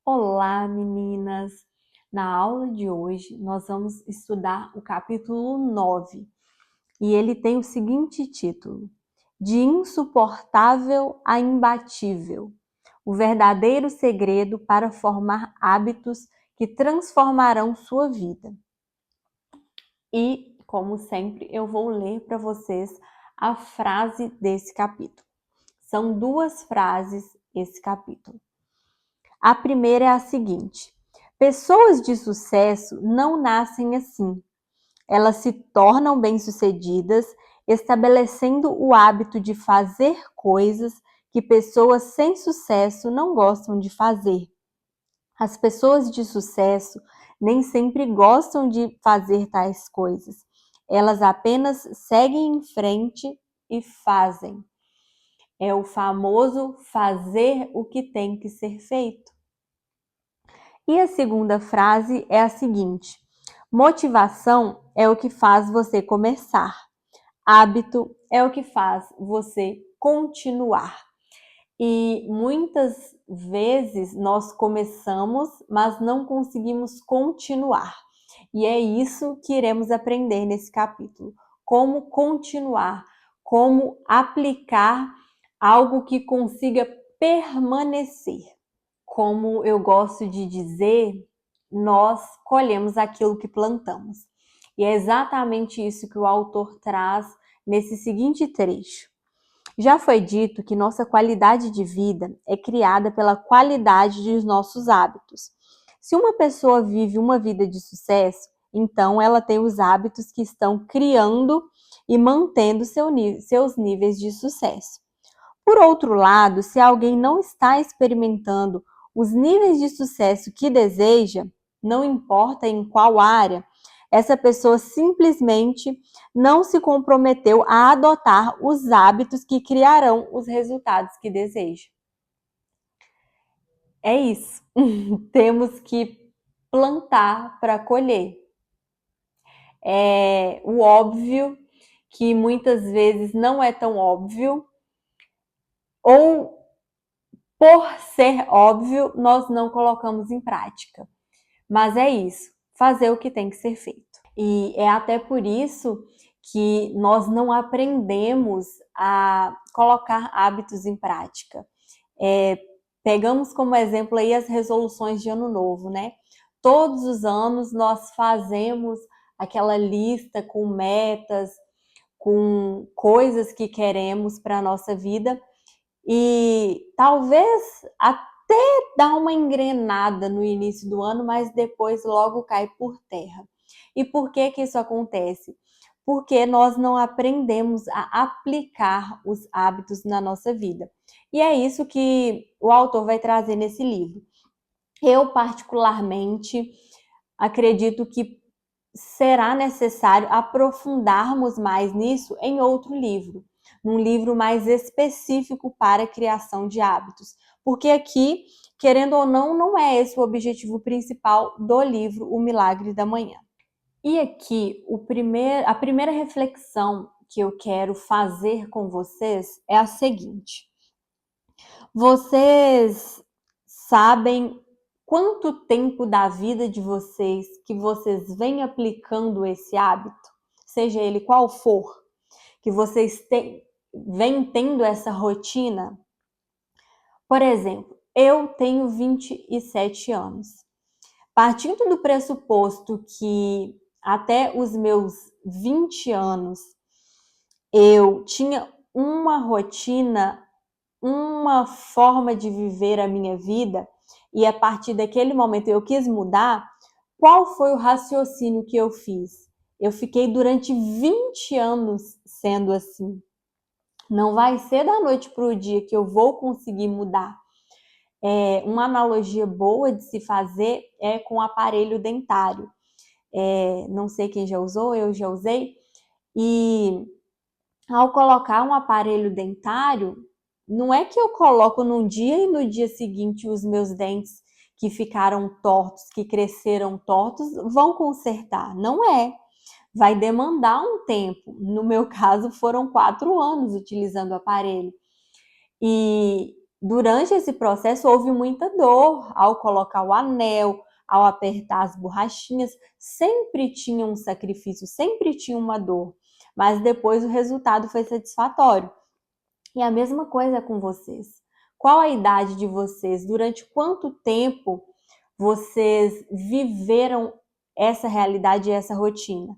Olá, meninas! Na aula de hoje, nós vamos estudar o capítulo 9 e ele tem o seguinte título: De insuportável a imbatível. O verdadeiro segredo para formar hábitos que transformarão sua vida. E, como sempre, eu vou ler para vocês a frase desse capítulo. São duas frases esse capítulo. A primeira é a seguinte: pessoas de sucesso não nascem assim. Elas se tornam bem-sucedidas, estabelecendo o hábito de fazer coisas que pessoas sem sucesso não gostam de fazer. As pessoas de sucesso nem sempre gostam de fazer tais coisas. Elas apenas seguem em frente e fazem. É o famoso fazer o que tem que ser feito. E a segunda frase é a seguinte: motivação é o que faz você começar. Hábito é o que faz você continuar. E muitas vezes nós começamos, mas não conseguimos continuar. E é isso que iremos aprender nesse capítulo. Como continuar, como aplicar algo que consiga permanecer. Como eu gosto de dizer, nós colhemos aquilo que plantamos. E é exatamente isso que o autor traz nesse seguinte trecho. Já foi dito que nossa qualidade de vida é criada pela qualidade dos nossos hábitos. Se uma pessoa vive uma vida de sucesso, então ela tem os hábitos que estão criando e mantendo seus níveis de sucesso. Por outro lado, se alguém não está experimentando os níveis de sucesso que deseja, não importa em qual área, essa pessoa simplesmente não se comprometeu a adotar os hábitos que criarão os resultados que deseja. É isso. Temos que plantar para colher. É o óbvio que muitas vezes não é tão óbvio, ou por ser óbvio, nós não colocamos em prática. Mas é isso, fazer o que tem que ser feito. E é até por isso que nós não aprendemos a colocar hábitos em prática. Pegamos como exemplo aí as resoluções de ano novo, né? Todos os anos nós fazemos aquela lista com metas, com coisas que queremos para a nossa vida, e talvez até dá uma engrenada no início do ano, mas depois logo cai por terra. E por que que isso acontece? Porque nós não aprendemos a aplicar os hábitos na nossa vida. E é isso que o autor vai trazer nesse livro. Eu, particularmente, acredito que será necessário aprofundarmos mais nisso em outro livro, num livro mais específico para a criação de hábitos, porque aqui, querendo ou não, não é esse o objetivo principal do livro O Milagre da Manhã. E aqui, a primeira reflexão que eu quero fazer com vocês é a seguinte: vocês sabem quanto tempo da vida de vocês que vocês vêm aplicando esse hábito, seja ele qual for, que vocês vêm tendo essa rotina? Por exemplo, eu tenho 27 anos. Partindo do pressuposto que até os meus 20 anos eu tinha uma rotina, uma forma de viver a minha vida, e a partir daquele momento eu quis mudar, qual foi o raciocínio que eu fiz? Eu fiquei durante 20 anos sendo assim. Não vai ser da noite para o dia que eu vou conseguir mudar. Uma analogia boa de se fazer é com o aparelho dentário. Não sei quem já usou, eu já usei. E ao colocar um aparelho dentário, não é que eu coloco num dia e no dia seguinte os meus dentes que ficaram tortos, que cresceram tortos, vão consertar. Não é. Vai demandar um tempo. No meu caso, foram 4 anos utilizando o aparelho. E Durante esse processo houve muita dor ao colocar o anel, ao apertar as borrachinhas, sempre tinha um sacrifício, sempre tinha uma dor, mas depois o resultado foi satisfatório. E a mesma coisa é com vocês. Qual a idade de vocês? Durante quanto tempo vocês viveram essa realidade e essa rotina?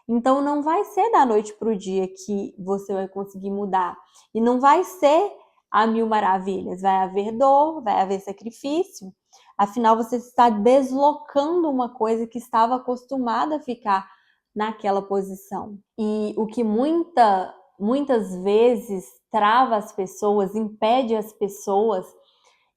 Então não vai ser da noite para o dia que você vai conseguir mudar. E não vai ser a mil maravilhas. Vai haver dor, vai haver sacrifício. Afinal, você está deslocando uma coisa que estava acostumada a ficar naquela posição. E o que muitas vezes trava as pessoas, impede as pessoas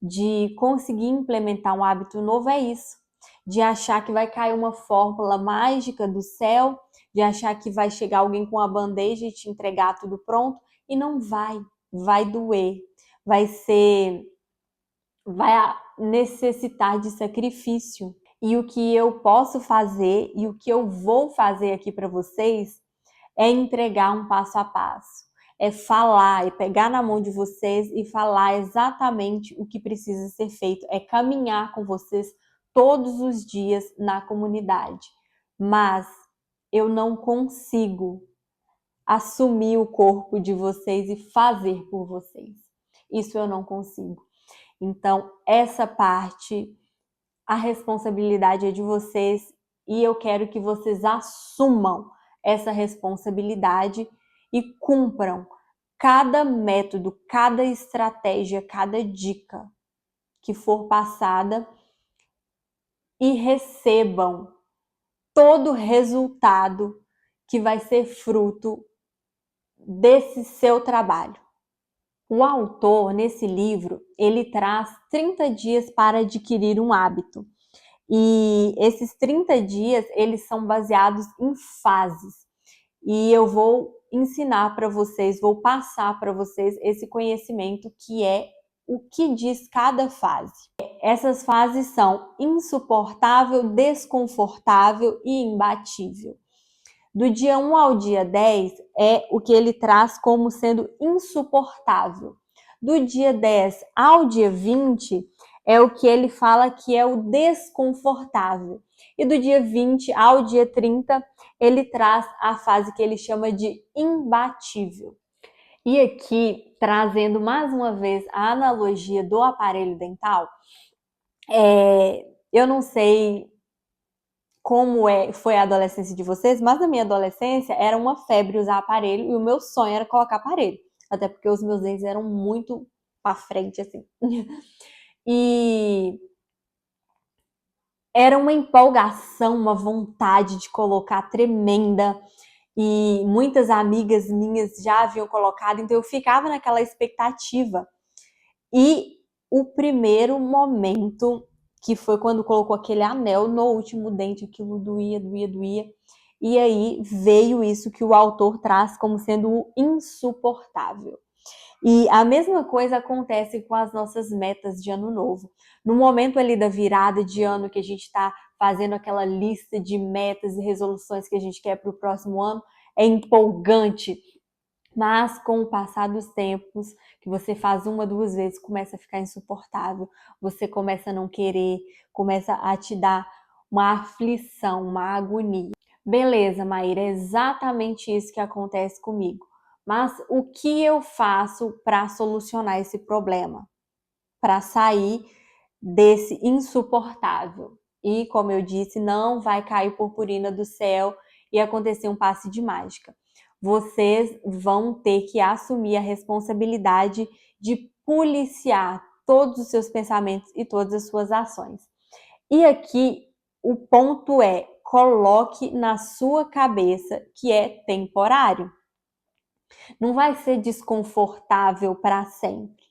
de conseguir implementar um hábito novo é isso. De achar que vai cair uma fórmula mágica do céu, de achar que vai chegar alguém com a bandeja e te entregar tudo pronto, e não vai. Vai doer, vai necessitar de sacrifício. E o que eu posso fazer e o que eu vou fazer aqui para vocês é entregar um passo a passo. É falar, é pegar na mão de vocês e falar exatamente o que precisa ser feito. É caminhar com vocês todos os dias na comunidade. Mas eu não consigo assumir o corpo de vocês e fazer por vocês. Isso eu não consigo. Então, essa parte, a responsabilidade é de vocês e eu quero que vocês assumam essa responsabilidade e cumpram cada método, cada estratégia, cada dica que for passada e recebam todo o resultado que vai ser fruto desse seu trabalho. O autor, nesse livro, ele traz 30 dias para adquirir um hábito. E esses 30 dias, eles são baseados em fases. E eu vou ensinar para vocês, vou passar para vocês esse conhecimento que é o que diz cada fase. Essas fases são insuportável, desconfortável e imbatível. Do dia 1 ao dia 10 é o que ele traz como sendo insuportável. Do dia 10 ao dia 20 é o que ele fala que é o desconfortável. E do dia 20 ao dia 30, ele traz a fase que ele chama de imbatível. E aqui, trazendo mais uma vez a analogia do aparelho dental, eu não sei como foi a adolescência de vocês, mas na minha adolescência era uma febre usar aparelho e o meu sonho era colocar aparelho. Até porque os meus dentes eram muito pra frente, assim. E era uma empolgação, uma vontade de colocar tremenda. E muitas amigas minhas já haviam colocado, então eu ficava naquela expectativa. E o primeiro momento, que foi quando colocou aquele anel no último dente, aquilo doía. E aí veio isso que o autor traz como sendo o insuportável. E a mesma coisa acontece com as nossas metas de ano novo. No momento ali da virada de ano que a gente está fazendo aquela lista de metas e resoluções que a gente quer para o próximo ano, é empolgante. Mas com o passar dos tempos, que você faz uma, duas vezes, começa a ficar insuportável, você começa a não querer, começa a te dar uma aflição, uma agonia. Beleza, Maíra, é exatamente isso que acontece comigo. Mas o que eu faço para solucionar esse problema? Para sair desse insuportável? E, como eu disse, não vai cair purpurina do céu e acontecer um passe de mágica. Vocês vão ter que assumir a responsabilidade de policiar todos os seus pensamentos e todas as suas ações. E aqui o ponto é: coloque na sua cabeça que é temporário. Não vai ser desconfortável para sempre.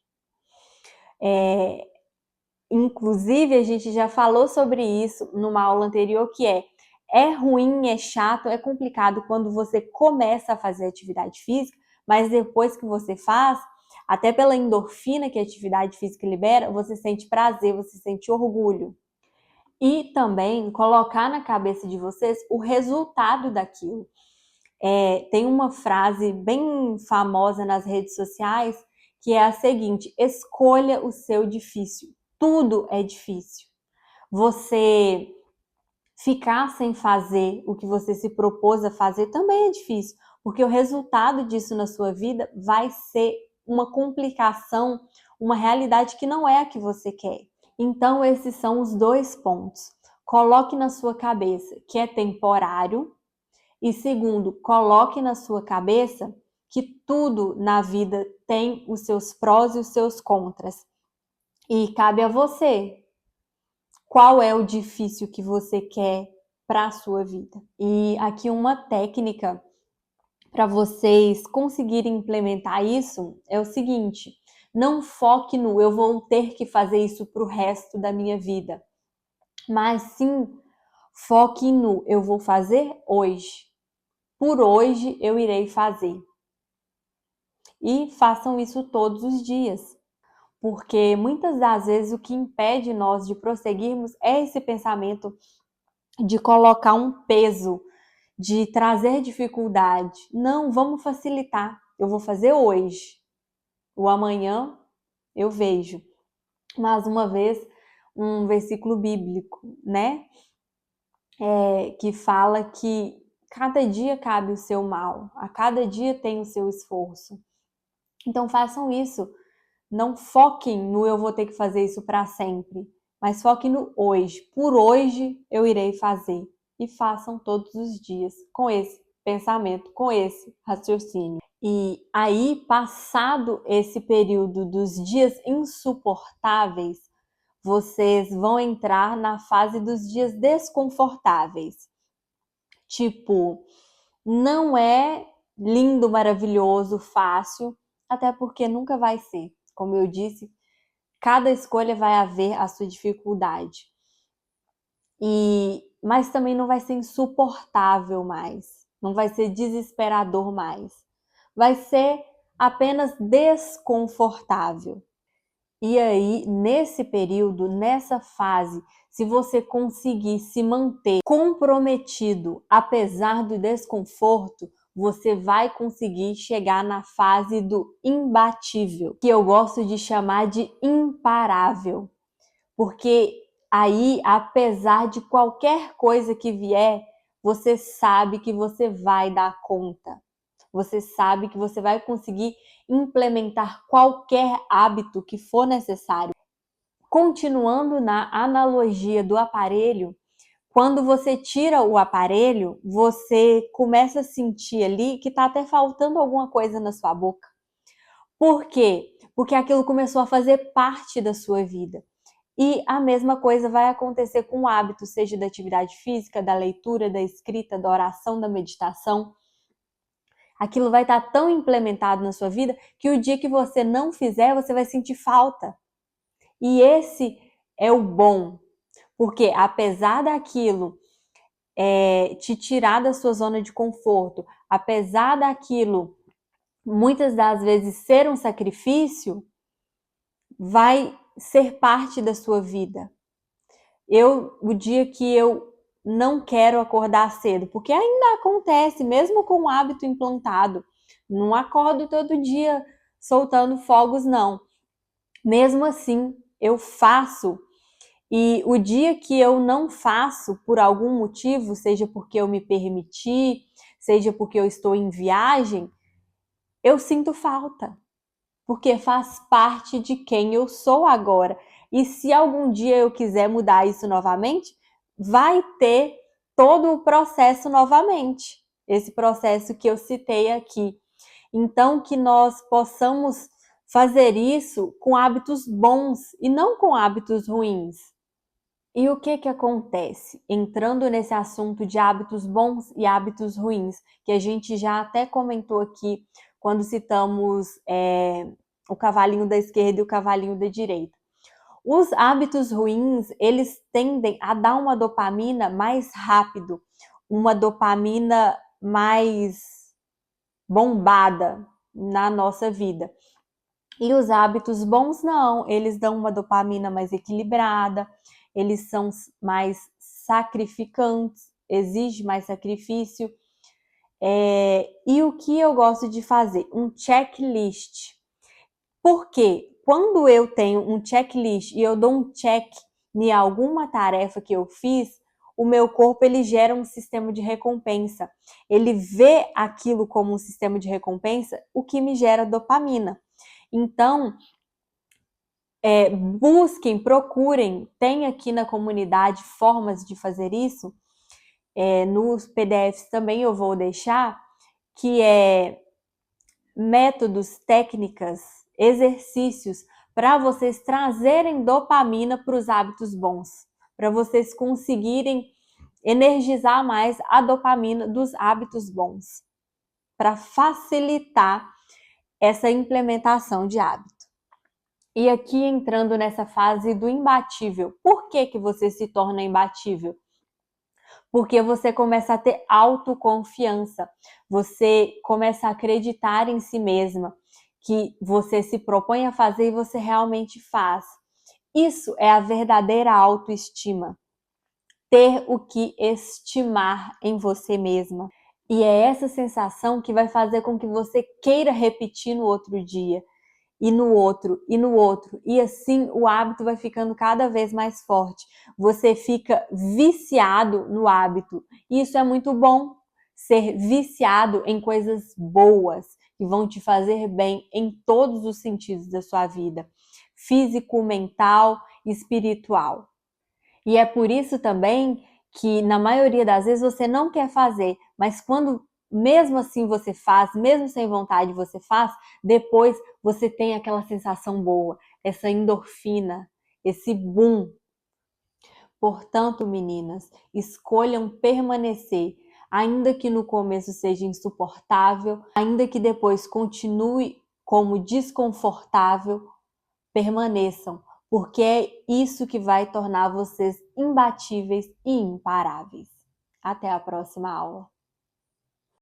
Inclusive, a gente já falou sobre isso numa aula anterior, que é ruim, é chato, é complicado quando você começa a fazer atividade física, mas depois que você faz, até pela endorfina que a atividade física libera, você sente prazer, você sente orgulho. E também colocar na cabeça de vocês o resultado daquilo. Tem uma frase bem famosa nas redes sociais que é a seguinte: escolha o seu difícil. Tudo é difícil. Você ficar sem fazer o que você se propôs a fazer também é difícil, porque o resultado disso na sua vida vai ser uma complicação, uma realidade que não é a que você quer. Então, esses são os 2 pontos. Coloque na sua cabeça que é temporário e, segundo, coloque na sua cabeça que tudo na vida tem os seus prós e os seus contras. E cabe a você. Qual é o difícil que você quer para a sua vida? E aqui uma técnica para vocês conseguirem implementar isso é o seguinte: não foque no eu vou ter que fazer isso para o resto da minha vida, mas sim foque no eu vou fazer hoje. Por hoje eu irei fazer. E façam isso todos os dias, porque muitas das vezes o que impede nós de prosseguirmos é esse pensamento de colocar um peso, de trazer dificuldade. Não, vamos facilitar. Eu vou fazer hoje. O amanhã eu vejo. Mais uma vez, um versículo bíblico, né? Que fala que cada dia cabe o seu mal, a cada dia tem o seu esforço. Então façam isso. Não foquem no eu vou ter que fazer isso para sempre, mas foquem no hoje. Por hoje eu irei fazer. E façam todos os dias com esse pensamento, com esse raciocínio. E aí, passado esse período dos dias insuportáveis, vocês vão entrar na fase dos dias desconfortáveis. Tipo, não é lindo, maravilhoso, fácil, até porque nunca vai ser. Como eu disse, cada escolha vai haver a sua dificuldade. Mas também não vai ser insuportável mais. Não vai ser desesperador mais. Vai ser apenas desconfortável. E aí, nesse período, nessa fase, se você conseguir se manter comprometido, apesar do desconforto, você vai conseguir chegar na fase do imbatível, que eu gosto de chamar de imparável. Porque aí, apesar de qualquer coisa que vier, você sabe que você vai dar conta. Você sabe que você vai conseguir implementar qualquer hábito que for necessário. Continuando na analogia do aparelho, quando você tira o aparelho, você começa a sentir ali que está até faltando alguma coisa na sua boca. Por quê? Porque aquilo começou a fazer parte da sua vida. E a mesma coisa vai acontecer com o hábito, seja da atividade física, da leitura, da escrita, da oração, da meditação. Aquilo vai estar tão implementado na sua vida que o dia que você não fizer, você vai sentir falta. E esse é o bom, porque apesar daquilo te tirar da sua zona de conforto, apesar daquilo muitas das vezes ser um sacrifício, vai ser parte da sua vida. O dia que eu não quero acordar cedo, porque ainda acontece, mesmo com o hábito implantado, não acordo todo dia soltando fogos, não. Mesmo assim, eu faço. E o dia que eu não faço por algum motivo, seja porque eu me permiti, seja porque eu estou em viagem, eu sinto falta. Porque faz parte de quem eu sou agora. E se algum dia eu quiser mudar isso novamente, vai ter todo o processo novamente. Esse processo que eu citei aqui. Então, que nós possamos fazer isso com hábitos bons e não com hábitos ruins. E o que acontece? Entrando nesse assunto de hábitos bons e hábitos ruins, que a gente já até comentou aqui quando citamos o cavalinho da esquerda e o cavalinho da direita. Os hábitos ruins, eles tendem a dar uma dopamina mais rápido, uma dopamina mais bombada na nossa vida. E os hábitos bons não, eles dão uma dopamina mais equilibrada, eles são mais sacrificantes, exige mais sacrifício. E o que eu gosto de fazer? Um checklist. Porque quando eu tenho um checklist e eu dou um check em alguma tarefa que eu fiz, o meu corpo ele gera um sistema de recompensa. Ele vê aquilo como um sistema de recompensa, o que me gera dopamina. Então, busquem, procurem, tem aqui na comunidade formas de fazer isso. Nos PDFs também eu vou deixar, que é métodos, técnicas, exercícios para vocês trazerem dopamina para os hábitos bons, para vocês conseguirem energizar mais a dopamina dos hábitos bons, para facilitar essa implementação de hábito. E aqui entrando nessa fase do imbatível. Por que você se torna imbatível? Porque você começa a ter autoconfiança, você começa a acreditar em si mesma, que você se propõe a fazer e você realmente faz. Isso é a verdadeira autoestima. Ter o que estimar em você mesma. E é essa sensação que vai fazer com que você queira repetir no outro dia, e no outro, e no outro. E assim o hábito vai ficando cada vez mais forte. Você fica viciado no hábito. E isso é muito bom, ser viciado em coisas boas, que vão te fazer bem em todos os sentidos da sua vida. Físico, mental, espiritual. E é por isso também que na maioria das vezes você não quer fazer, mas quando mesmo assim você faz, mesmo sem vontade você faz, depois você tem aquela sensação boa, essa endorfina, esse boom. Portanto, meninas, escolham permanecer, ainda que no começo seja insuportável, ainda que depois continue como desconfortável, permaneçam, porque é isso que vai tornar vocês imbatíveis e imparáveis. Até a próxima aula.